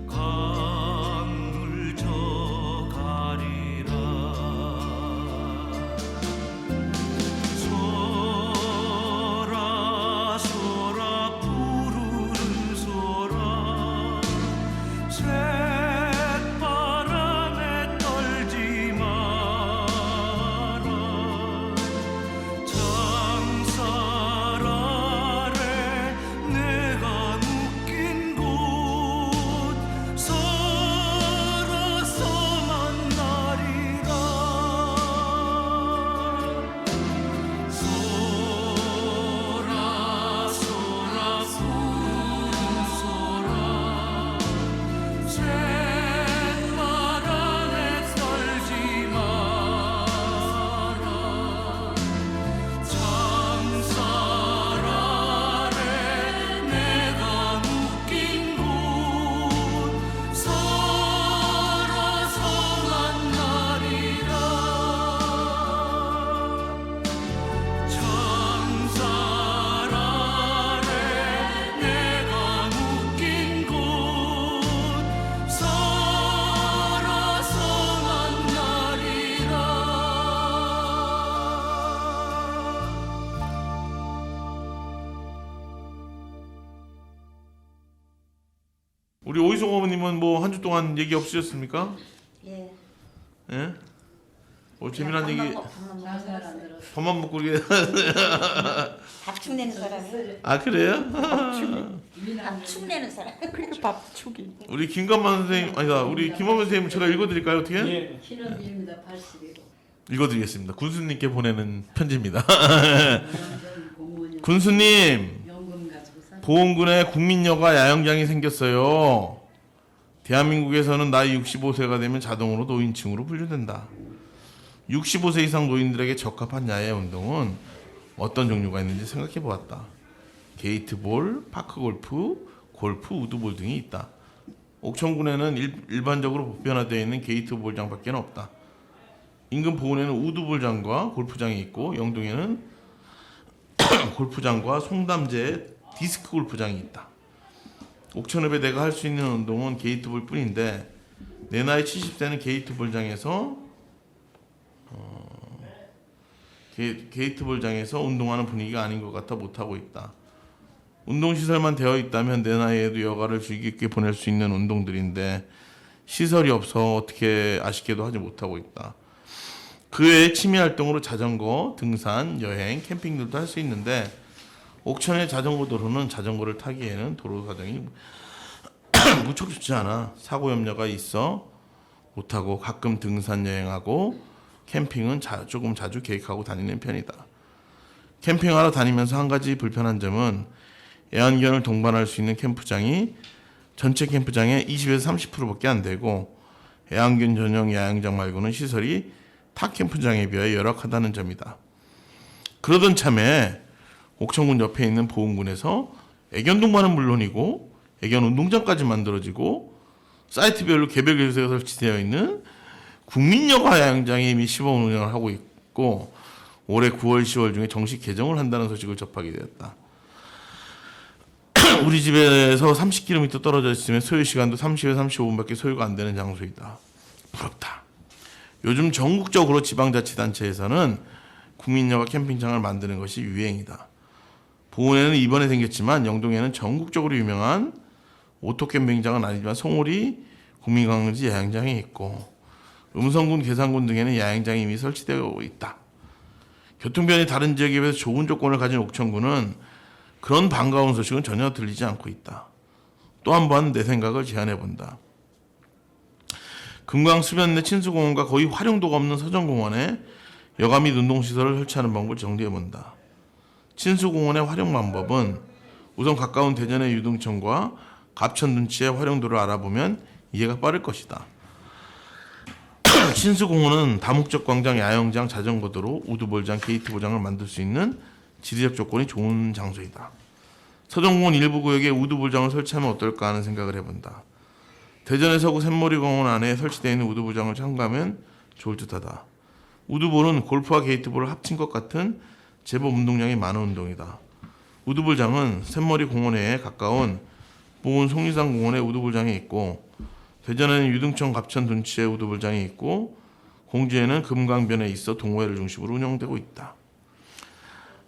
F: 강물 저가리라. 소라 소라 푸르른 소라 쇳바람에 떨지 마라. 장살 아래 내가 묶인 곳 서러서 만나리라. 소라 소라 푸른 소라 쇳바람에 떨지 마라. 장살 아래 내가 묶인 곳 서러서 만나리라. 장살 아래 내가 묶인 곳 서러서 만나리라.
A: 우리 오이송 어머님은 뭐 한 주 동안 얘기 없으셨습니까?
B: 예.
A: 예? 뭐 재미난 얘기
B: 밥만 먹고
A: 밥만 먹고 이게
B: 밥축 내는 사람이
A: 아 그래요?
B: 밥축 내는 사람.
A: 우리 김감만 선생님 아니다 우리 김원면 선생님 제가 읽어드릴까요 어떻게?
E: 예.
C: 신혼입니다. 80이고.
A: 읽어드리겠습니다. 군수님께 보내는 편지입니다. 군수님
C: 연금 가지고 사.
A: 보험군에 국민여가 야영장이 생겼어요. 대한민국에서는 나이 65세가 되면 자동으로 노인층으로 분류된다. 65세 이상 노인들에게 적합한 야외 운동은 어떤 종류가 있는지 생각해 보았다. 게이트볼, 파크골프, 골프, 우드볼 등이 있다. 옥천군에는 일반적으로 보편화되어 있는 게이트볼장밖에 없다. 인근 보은에는 우드볼장과 골프장이 있고 영동에는 골프장과 송담제 디스크 골프장이 있다. 옥천읍에 내가 할 수 있는 운동은 게이트볼 뿐인데 내 나이 70세는 게이트볼장에서 게이트볼장에서 운동하는 분위기가 아닌 것 같아 못하고 있다. 운동시설만 되어 있다면 내 나이에도 여가를 즐기 있게 보낼 수 있는 운동들인데 시설이 없어 어떻게 아쉽게도 하지 못하고 있다. 그 외에 취미활동으로 자전거, 등산, 여행, 캠핑들도 할 수 있는데 옥천의 자전거 도로는 자전거를 타기에는 도로 사정이 무척 좋지 않아. 사고 염려가 있어 못하고 가끔 등산 여행하고 캠핑은 조금 자주 계획하고 다니는 편이다. 캠핑하러 다니면서 한 가지 불편한 점은 애완견을 동반할 수 있는 캠프장이 전체 캠프장의 20에서 30%밖에 안 되고 애완견 전용 야영장 말고는 시설이 타 캠프장에 비하여 열악하다는 점이다. 그러던 참에 옥천군 옆에 있는 보은군에서 애견 동반은 물론이고 애견 운동장까지 만들어지고 사이트별로 개별 교수가 설치되어 있는 국민여가 야영장이 이미 시범 운영을 하고 있고 올해 9월, 10월 중에 정식 개정을 한다는 소식을 접하게 되었다. 우리 집에서 30km 떨어져 있으면 소요 시간도 30에서 35분밖에 소요가 안 되는 장소이다. 부럽다. 요즘 전국적으로 지방자치단체에서는 국민여가 캠핑장을 만드는 것이 유행이다. 보은에는 이번에 생겼지만 영동에는 전국적으로 유명한 오토캠핑장은 아니지만 송오리 국민관광지 야영장이 있고 음성군, 계산군 등에는 야영장이 이미 설치되어 있다. 교통편이 다른 지역에 비해서 좋은 조건을 가진 옥천군은 그런 반가운 소식은 전혀 들리지 않고 있다. 또 한 번 내 생각을 제안해 본다. 금강 수변 내 친수공원과 거의 활용도가 없는 서정공원에 여가 및 운동시설을 설치하는 방법을 정리해 본다. 친수공원의 활용 방법은 우선 가까운 대전의 유등천과 갑천 눈치의 활용도를 알아보면 이해가 빠를 것이다. 친수공원은 다목적 광장, 야영장, 자전거도로, 우드볼장, 게이트볼장을 만들 수 있는 지리적 조건이 좋은 장소이다. 서정공원 일부 구역에 우드볼장을 설치하면 어떨까 하는 생각을 해본다. 대전의 서구 샘머리공원 안에 설치되어 있는 우드볼장을 참가하면 좋을 듯하다. 우드볼은 골프와 게이트볼을 합친 것 같은 제법 운동량이 많은 운동이다. 우드볼장은 샘머리 공원에 가까운 보은 속리산 공원에 우드볼장이 있고 대전에는 유등천 갑천 둔치에 우드볼장이 있고 공주에는 금강변에 있어 동호회를 중심으로 운영되고 있다.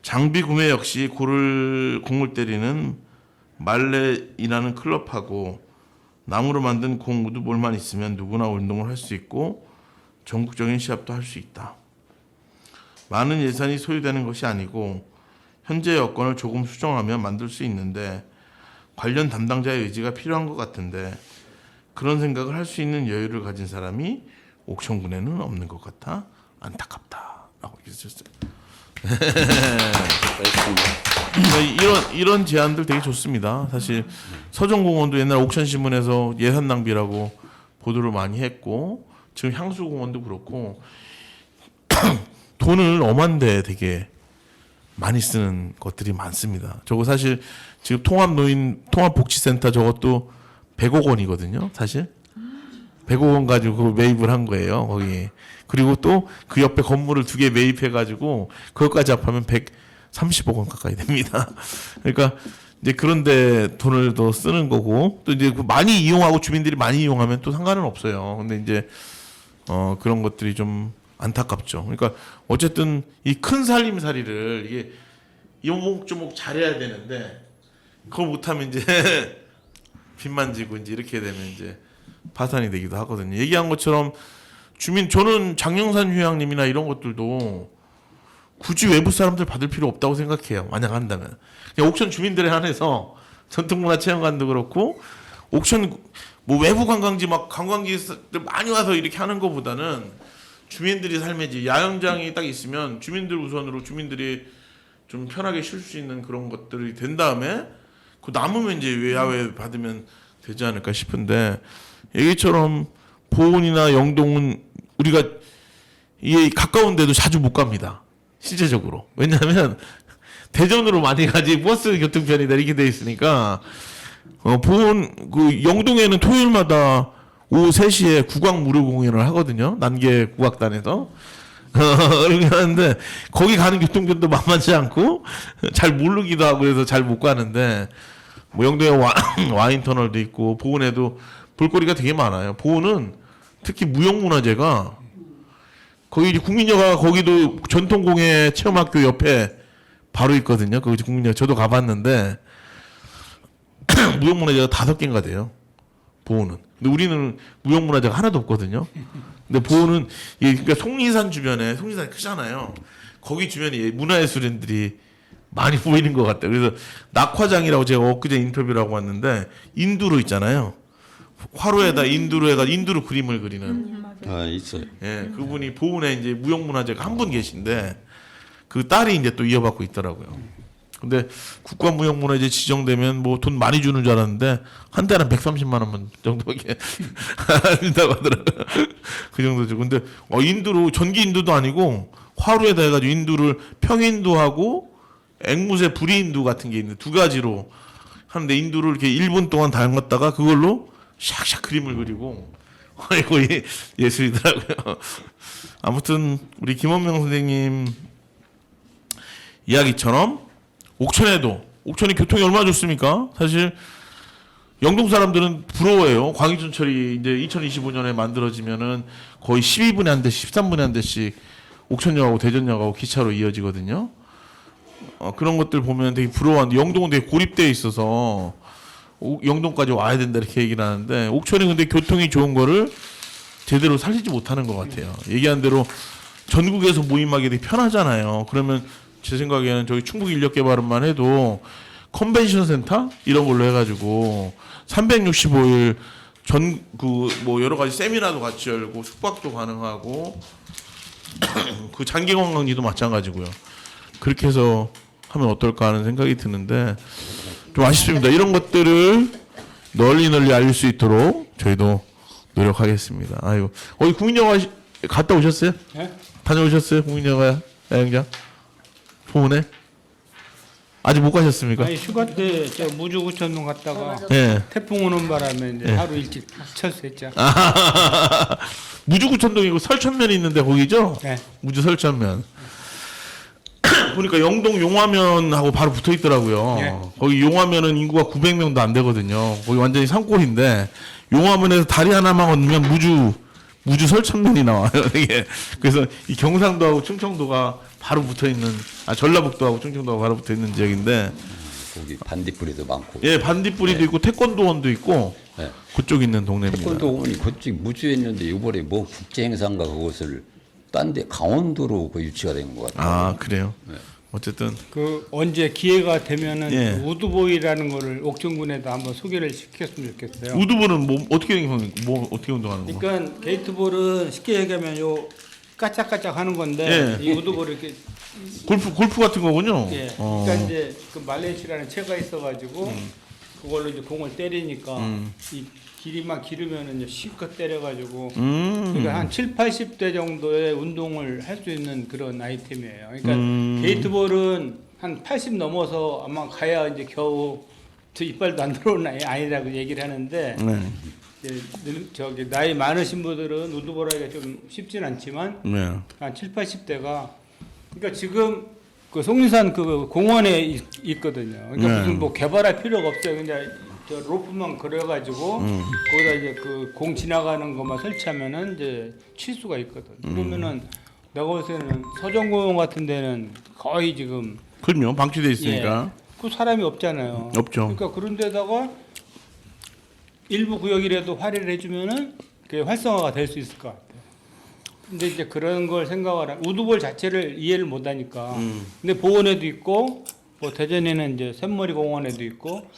A: 장비 구매 역시 공을 때리는 말레이라는 클럽하고 나무로 만든 공 우드볼만 있으면 누구나 운동을 할 수 있고 전국적인 시합도 할 수 있다. 많은 예산이 소요되는 것이 아니고 현재 여건을 조금 수정하면 만들 수 있는데 관련 담당자의 의지가 필요한 것 같은데 그런 생각을 할 수 있는 여유를 가진 사람이 옥천군에는 없는 것 같아 안타깝다라고 얘기했었어요. 이런 제안들 되게 좋습니다. 사실 서정공원도 옛날 옥천신문에서 예산 낭비라고 보도를 많이 했고 지금 향수공원도 그렇고 돈을 엄한데 되게 많이 쓰는 것들이 많습니다. 저거 사실 지금 통합복지센터 저것도 100억 원이거든요. 사실 100억 원 가지고 매입을 한 거예요. 거기 그리고 또 그 옆에 건물을 2개 매입해가지고 그것까지 합하면 130억 원 가까이 됩니다. 그러니까 이제 그런데 돈을 더 쓰는 거고 또 이제 많이 이용하고 주민들이 많이 이용하면 또 상관은 없어요. 근데 이제 그런 것들이 좀 안타깝죠. 그러니까 어쨌든 이 큰 살림살이를 이게 요목조목 잘해야 되는데 그걸 못하면 이제 빚만 지고 이제 이렇게 되면 이제 파산이 되기도 하거든요. 얘기한 것처럼 저는 장영산 휴양림이나 이런 것들도 굳이 외부 사람들 받을 필요 없다고 생각해요. 만약 한다면 그냥 옥천 주민들에 한해서 전통문화체험관도 그렇고 옥천 뭐 외부 관광지 막 관광객들 많이 와서 이렇게 하는 것보다는 주민들이 삶이지 야영장이 딱 있으면 주민들 우선으로 주민들이 좀 편하게 쉴 수 있는 그런 것들이 된 다음에 그 남으면 이제 외야외 받으면 되지 않을까 싶은데 얘기처럼 보은이나 영동은 우리가 이 가까운데도 자주 못 갑니다. 실제적으로. 왜냐하면 대전으로 많이 가지 버스 교통편이 이렇게 돼 있으니까 보은 그 영동에는 토요일마다 오후 3시에 국악 무료 공연을 하거든요. 난계 국악단에서. 그렇게 하는데 거기 가는 교통편도 만만치 않고 잘 모르기도 하고 그래서 잘 못 가는데 뭐 영도에 와인 터널도 있고 보은에도 볼거리가 되게 많아요. 보은은 특히 무형문화재가 거기 이제 국민여가 거기도 전통공예 체험학교 옆에 바로 있거든요. 거기 국민여가 저도 가봤는데 무형문화재가 5개인가 돼요. 보은은. 근데 우리는 무형문화재가 하나도 없거든요. 근데 보은은 그러니까 속리산 주변에 속리산이 크잖아요. 거기 주변에 문화예술인들이 많이 보이는 것 같아요. 그래서 낙화장이라고 제가 엊그제 인터뷰를 하고 왔는데 인두로 있잖아요. 화로에다 인두로 해가 인두로 그림을 그리는
D: 아, 있어요.
A: 예, 그분이 보은에 이제 무형문화재가 한 분 계신데 그 딸이 이제 또 이어받고 있더라고요. 근데 국가무형문화재 지정되면 뭐 돈 많이 주는 줄 알았는데 한 달은 130만 원 정도밖에 안 준다고 하더라고요. 그 정도죠. 근데 인두로 전기 인두도 아니고 화로에다 해가지고 인두를 평인두하고 앵무새 불이인두 같은 게 있는 두 가지로 하는데 인두를 이렇게 1분 동안 담갔다가 그걸로 샥샥 그림을 그리고 이거 예술이더라고요. 아무튼 우리 김원명 선생님 이야기처럼 옥천이 교통이 얼마나 좋습니까? 사실 영동 사람들은 부러워해요. 광희촌철이 이제 2025년에 만들어지면은 거의 12분에 한 대씩, 13분에 한 대씩 옥천역하고 대전역하고 기차로 이어지거든요. 그런 것들 보면 되게 부러워하는데 영동은 되게 고립되어 있어서 영동까지 와야 된다 이렇게 얘기를 하는데 옥천이 근데 교통이 좋은 거를 제대로 살리지 못하는 것 같아요. 얘기한 대로 전국에서 모임하기 되게 편하잖아요. 그러면 제 생각에는 저기 충북 인력개발원만 해도 컨벤션 센터 이런 걸로 해가지고 365일 뭐 여러 가지 세미나도 같이 열고 숙박도 가능하고 그 장기 관광지도 마찬가지고요. 그렇게 해서 하면 어떨까 하는 생각이 드는데 좀 아쉽습니다. 이런 것들을 널리 알릴 수 있도록 저희도 노력하겠습니다. 아이고, 어디 국민영화 갔다 오셨어요?
H: 네?
A: 다녀오셨어요? 국민영화 야영장? 보은에? 아직 못 가셨습니까?
H: 아니 휴가 때 저 무주구천동 갔다가
A: 예.
H: 태풍 오는 바람에 이제
A: 네.
H: 하루 일찍 철수했죠.
A: 무주구천동이고 설천면이 있는데 거기죠?
H: 네.
A: 무주 설천면. 보니까 영동 용화면하고 바로 붙어 있더라고요.
H: 네.
A: 거기 용화면은 인구가 900명도 안 되거든요. 거기 완전히 산골인데 용화면에서 다리 하나만 건너면 무주 설천면이 나와요. 이게 그래서 이 경상도하고 충청도가 바로 붙어 있는 전라북도하고 충청도가 바로 붙어 있는 지역인데
D: 거기 반딧불이도 많고.
A: 예 반딧불이도 있고 태권도원도 있고
D: 네.
A: 그쪽 있는 동네입니다.
D: 태권도원이 그쪽 무주에 있는데 이번에 뭐 국제 행사인가 그것을 딴 데 강원도로 그 유치가 된 것 같아요.
A: 아 그래요.
D: 네.
A: 어쨌든
H: 그 언제 기회가 되면은
A: 예.
H: 우드보이라는 거를 옥천군에도 한번 소개를 시켰으면 좋겠어요.
A: 우드볼은 뭐 어떻게 운동하는 거?
H: 그러니까 게이트볼은 쉽게 얘기하면 요 까짝까짝 하는 건데
A: 예.
H: 이 우드볼을 이렇게
A: 골프 같은 거군요.
H: 예. 그러니까 이제 그 말레이시라는 채가 있어가지고 그걸로 이제 공을 때리니까 이 길이만 기르면은 이제 실컷 때려가지고 그러니까 한 7, 80대 정도의 운동을 할 수 있는 그런 아이템이에요. 그러니까 게이트볼은 한 80 넘어서 아마 가야 이제 겨우 저 이빨도 안 들어오는 아이라고 얘기를 하는데
A: 네.
H: 이제 저기 나이 많으신 분들은 우드볼 하기가 좀 쉽진 않지만
A: 네.
H: 한 7, 80대가 그러니까 지금 그 속리산 그 공원에 있거든요. 그러니까
A: 네.
H: 무슨 뭐 개발할 필요가 없어요. 그냥 저 로프만 그려가지고 거기다 이제 그 공 지나가는 것만 설치하면은 이제 칠 수가 있거든. 그러면은 내가 볼 때는 서정공원 같은 데는 거의 지금
A: 그럼요. 방치돼 있으니까.
H: 그 사람이 없잖아요.
A: 없죠.
H: 그러니까 그런 데다가 일부 구역이라도 할애를 해주면은 그게 활성화가 될 수 있을 것 같아요. 근데 이제 그런 걸 생각을 우드볼 자체를 이해를 못하니까. 근데 보은에도 있고 뭐 대전에는 이제 샘머리 공원에도 있고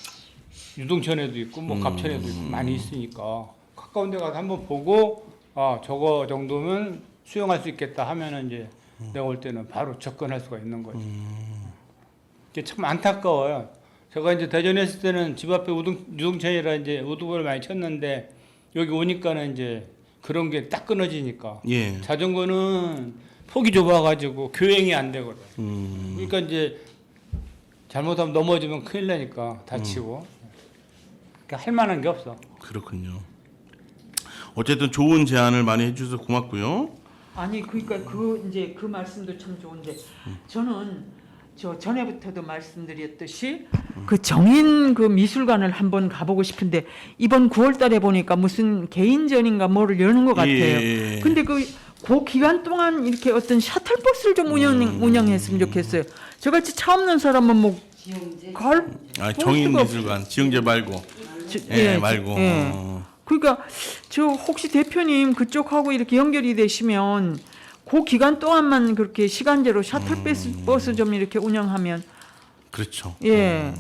H: 유동천에도 있고 뭐 갑천에도 있고 많이 있으니까 가까운 데 가서 한번 보고 아 저거 정도면 수용할 수 있겠다 하면은 이제 내가 올 때는 바로 접근할 수가 있는 거죠. 이게 참 안타까워요. 제가 이제 대전에 있을 때는 집 앞에 유동천이라 이제 우드볼을 많이 쳤는데 여기 오니까는 이제 그런 게 딱 끊어지니까
A: 예.
H: 자전거는 폭이 좁아가지고 교행이 안 되거든. 그러니까 이제 잘못하면 넘어지면 큰일 나니까 다치고 그러니까 할 만한 게 없어.
A: 그렇군요. 어쨌든 좋은 제안을 많이 해주셔서 고맙고요.
I: 아니 그러니까 그 이제 그 말씀도 참 좋은데 저는 저 전에부터도 말씀드렸듯이 그 정인 그 미술관을 한번 가보고 싶은데 이번 9월달에 보니까 무슨 개인전인가 뭐를 여는 것 같아요.
A: 예.
I: 근데 그 기간 동안 이렇게 어떤 셔틀버스를 좀 운영했으면 좋겠어요. 저같이 차 없는 사람은 뭐
A: 정인 미술관 지영재 말고 말고.
I: 그러니까 저 혹시 대표님 그쪽하고 이렇게 연결이 되시면 그 기간 동안만 그렇게 시간제로 셔틀버스 좀 이렇게 운영하면
A: 그렇죠.
I: 예.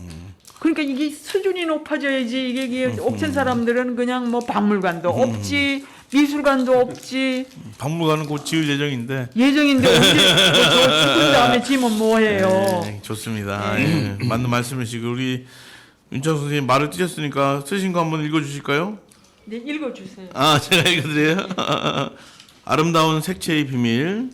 I: 그러니까 이게 수준이 높아져야지 이게 옥천 사람들은 그냥 뭐 박물관도 없지 미술관도 없지
A: 박물관은 곧 지을 예정인데.
I: 예정인데 언제 저 죽은 다음에 지면 뭐해요?
A: 좋습니다. 예, 맞는 말씀이시고 우리 윤창 선생님 말을 띄셨으니까 쓰신 거 한번 읽어주실까요?
I: 네, 읽어주세요.
A: 제가 읽어드려요. 아름다운 색채의 비밀.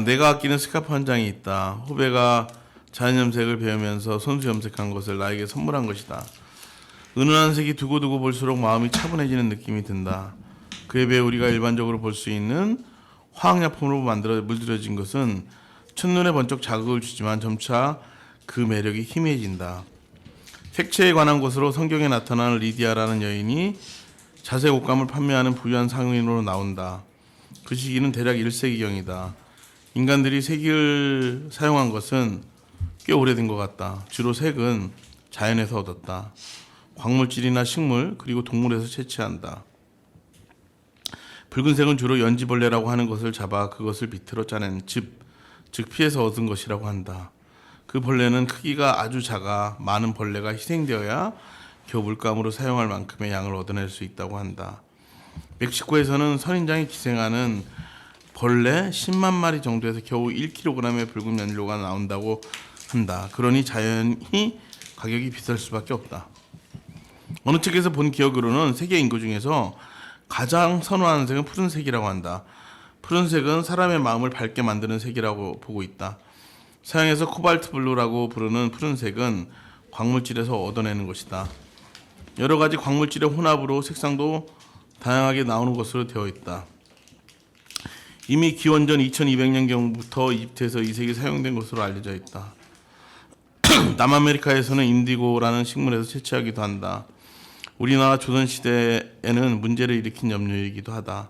A: 내가 아끼는 스카프 한 장이 있다. 후배가 자연 염색을 배우면서 손수 염색한 것을 나에게 선물한 것이다. 은은한 색이 두고두고 볼수록 마음이 차분해지는 느낌이 든다. 그에 비해 우리가 일반적으로 볼 수 있는 화학약품으로 물들여진 것은 첫눈에 번쩍 자극을 주지만 점차 그 매력이 희미해진다. 색채에 관한 것으로 성경에 나타나는 리디아라는 여인이 자색 옷감을 판매하는 부유한 상인으로 나온다. 그 시기는 대략 1세기경이다. 인간들이 색을 사용한 것은 꽤 오래된 것 같다. 주로 색은 자연에서 얻었다. 광물질이나 식물 그리고 동물에서 채취한다. 붉은색은 주로 연지벌레라고 하는 것을 잡아 그것을 비틀어 짜낸 즉 피에서 얻은 것이라고 한다. 그 벌레는 크기가 아주 작아 많은 벌레가 희생되어야 겨우 물감으로 사용할 만큼의 양을 얻어낼 수 있다고 한다. 멕시코에서는 선인장이 기생하는 벌레 10만 마리 정도에서 겨우 1kg의 붉은 연료가 나온다고 한다. 그러니 자연히 가격이 비쌀 수밖에 없다. 어느 책에서 본 기억으로는 세계 인구 중에서 가장 선호하는 색은 푸른색이라고 한다. 푸른색은 사람의 마음을 밝게 만드는 색이라고 보고 있다. 서양에서 코발트 블루라고 부르는 푸른색은 광물질에서 얻어내는 것이다. 여러 가지 광물질의 혼합으로 색상도 다양하게 나오는 것으로 되어 있다. 이미 기원전 2200년경부터 이집트에서 이 색이 사용된 것으로 알려져 있다. 남아메리카에서는 인디고라는 식물에서 채취하기도 한다. 우리나라 조선시대에는 문제를 일으킨 염료이기도 하다.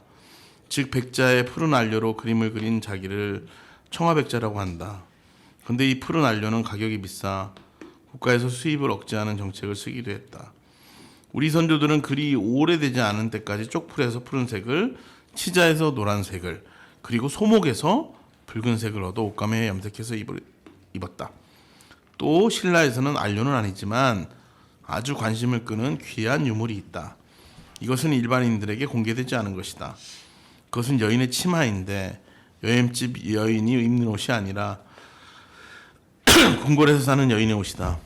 A: 즉 백자의 푸른 안료로 그림을 그린 자기를 청화백자라고 한다. 근데 이 푸른 안료는 가격이 비싸 국가에서 수입을 억제하는 정책을 쓰기도 했다. 우리 선조들은 그리 오래되지 않은 때까지 쪽풀에서 푸른색을, 치자에서 노란색을, 그리고 소목에서 붉은색을 얻어 옷감에 염색해서 입었다. 또 신라에서는 안료는 아니지만 아주 관심을 끄는 귀한 유물이 있다. 이것은 일반인들에게 공개되지 않은 것이다. 그것은 여인의 치마인데 여행집 여인이 입는 옷이 아니라 궁궐에서 사는 여인의 옷이다.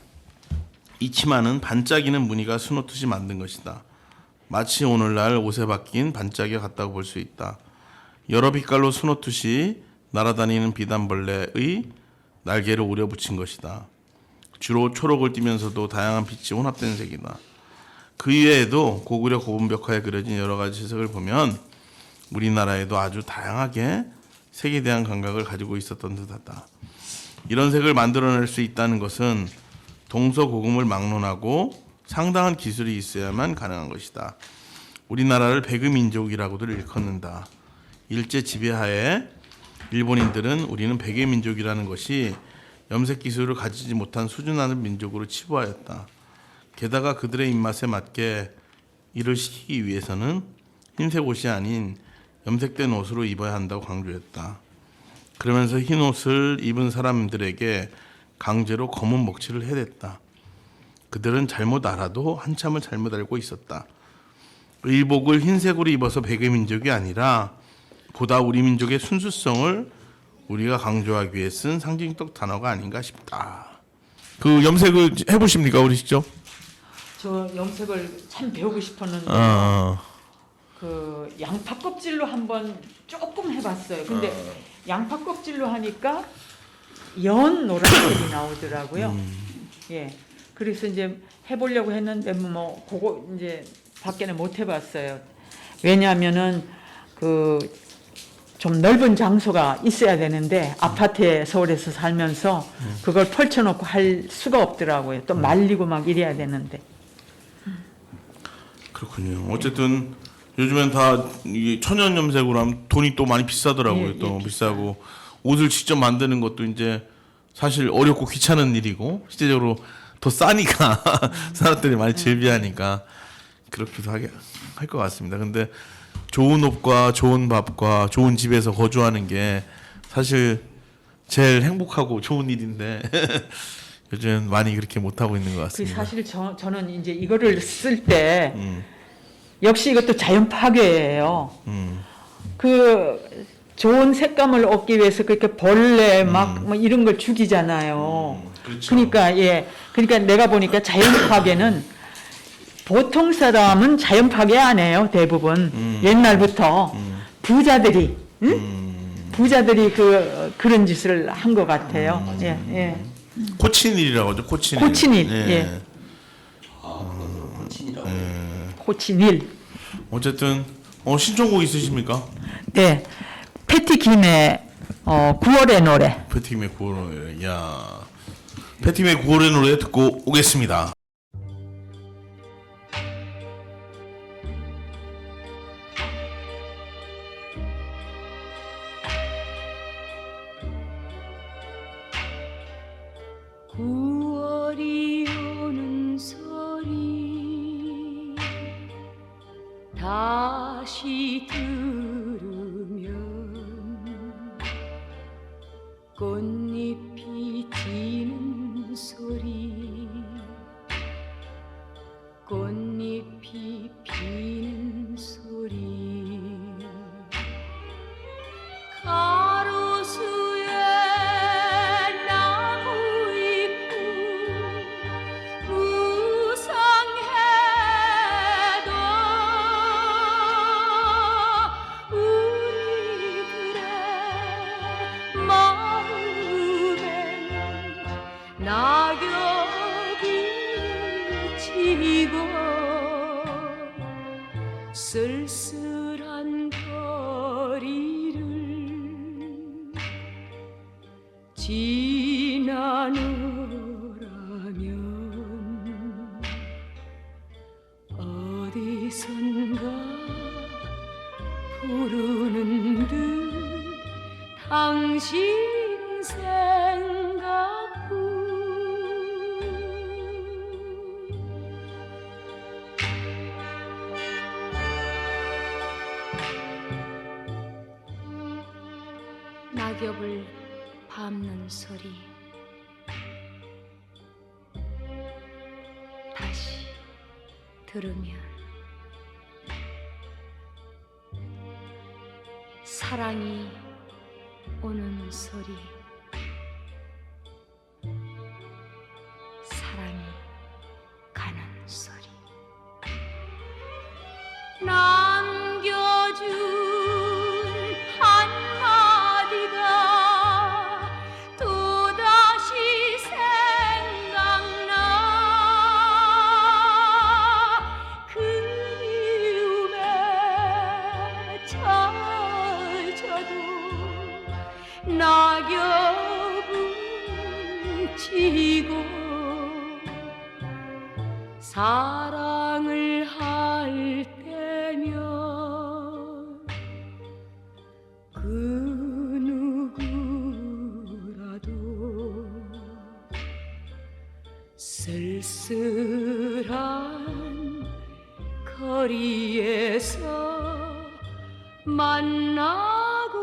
A: 이 치마는 반짝이는 무늬가 수놓듯이 만든 것이다. 마치 오늘날 옷에 박힌 반짝이와 같다고 볼 수 있다. 여러 빛깔로 수놓듯이 날아다니는 비단벌레의 날개를 오려 붙인 것이다. 주로 초록을 띠면서도 다양한 빛이 혼합된 색이다. 그 이외에도 고구려 고분벽화에 그려진 여러 가지 색을 보면 우리나라에도 아주 다양하게 색에 대한 감각을 가지고 있었던 듯하다. 이런 색을 만들어낼 수 있다는 것은 동서고금을 막론하고 상당한 기술이 있어야만 가능한 것이다. 우리나라를 백의민족이라고도 일컫는다. 일제 지배하에 일본인들은 우리는 백의민족이라는 것이 염색 기술을 가지지 못한 수준하는 민족으로 치부하였다. 게다가 그들의 입맛에 맞게 이를 시키기 위해서는 흰색 옷이 아닌 염색된 옷으로 입어야 한다고 강조했다. 그러면서 흰 옷을 입은 사람들에게 강제로 검은 먹칠을 해댔다. 그들은 잘못 알아도 한참을 잘못 알고 있었다. 의복을 흰색으로 입어서 백의 민족이 아니라 보다 우리 민족의 순수성을 우리가 강조하기 위해 쓴 상징적 단어가 아닌가 싶다.
J: 그 염색을 해보십니까 우리 직접?
I: 저 염색을 참 배우고 싶었는데 그 양파 껍질로 한번 조금 해봤어요. 근데 양파 껍질로 하니까 연 노란색이 나오더라고요. 예, 그래서 이제 해보려고 했는데 뭐 그거 이제 밖에는 못 해봤어요. 왜냐하면은 그 좀 넓은 장소가 있어야 되는데 아파트에 서울에서 살면서 그걸 펼쳐놓고 할 수가 없더라고요. 또 말리고 막 이래야 되는데.
A: 그렇군요. 어쨌든 요즘엔 다 이게 천연 염색으로 하면 돈이 또 많이 비싸더라고요.
I: 예,
A: 또
I: 예,
A: 비싸고 옷을 직접 만드는 것도 이제 사실 어렵고 귀찮은 일이고 실제적으로 더 싸니까 사람들이 많이 즐비하니까 그렇기도 할 것 같습니다. 근데 좋은 옷과 좋은 밥과 좋은 집에서 거주하는 게 사실 제일 행복하고 좋은 일인데 요즘 많이 그렇게 못 하고 있는 것
I: 그
A: 같습니다.
I: 사실 저는 이제 이거를 쓸 때 역시 이것도 자연 파괴예요. 그 좋은 색감을 얻기 위해서 그렇게 벌레 막 뭐 이런 걸 죽이잖아요.
A: 그렇죠.
I: 그러니까 그러니까 내가 보니까 자연 파괴는 보통 사람은 자연 파괴 안 해요. 대부분 옛날부터 부자들이 부자들이 그런 짓을 한 것 같아요. 예.
A: 코친일이라고 하죠. 코친일.
I: 코친일, 예. 코친일.
A: 어쨌든 신청곡 있으십니까?
I: 네. 패티김의 9월의 노래.
A: 패티김의 9월의 노래. 야, 패티김의 9월의 노래 듣고 오겠습니다.
G: 구월이 오는 소리 다시 들으면 꽃잎이 지는 소리 꽃잎이 피는 소리 가로수에 나무 잎은 무성해도 우리들의 마음엔 낙엽이 지고 쓸쓸한 거리를 지나노라면 어디선가 부르는 듯 당신 생각뿐 낙엽을 밟는 소리 다시 들으면 사랑이 오는 소리 사랑이 가는 소리 남겨준 한마디가 또다시 생각나 그리움에 젖어도 낙엽은 지고 사랑을 할 때면 그 누구라도 쓸쓸한 거리에서 만나고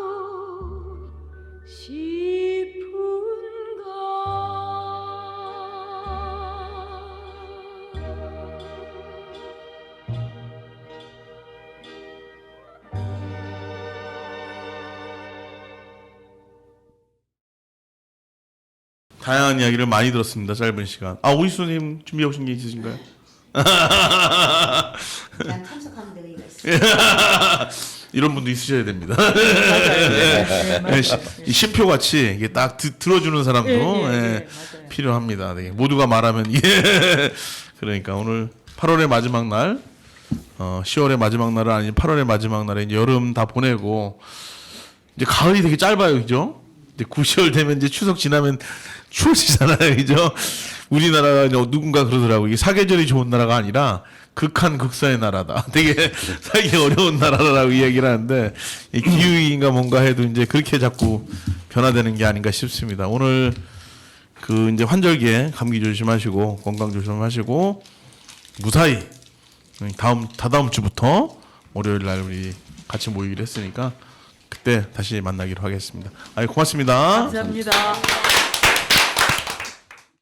A: 다양한 이야기를 많이 들었습니다. 짧은 시간. 오이수 선생님 준비해 오신 게 있으신가요?
B: 난 참석하는 데가 있어요.
A: 이런 분도 있으셔야 됩니다.
I: 맞아요.
A: 이 심표 같이 이게 딱 들어주는 사람도
I: 맞아요.
A: 필요합니다. 네. 모두가 말하면 그러니까 오늘 8월의 마지막 날, 10월의 마지막 날은 아닌 8월의 마지막 날에 이제 여름 다 보내고 이제 가을이 되게 짧아요, 그죠? 이제 9월 되면 이제 추석 지나면 추워지잖아요, 그죠? 우리나라가 이제 누군가 그러더라고. 이게 사계절이 좋은 나라가 아니라 극한 극사의 나라다. 되게 살기 어려운 나라라고 이야기를 하는데 이 기후인가 뭔가 해도 이제 그렇게 자꾸 변화되는 게 아닌가 싶습니다. 오늘 그 이제 환절기에 감기 조심하시고 건강 조심하시고 무사히 다다음 주부터 월요일 날 우리 같이 모이기로 했으니까 그때 다시 만나기로 하겠습니다. 고맙습니다.
I: 감사합니다.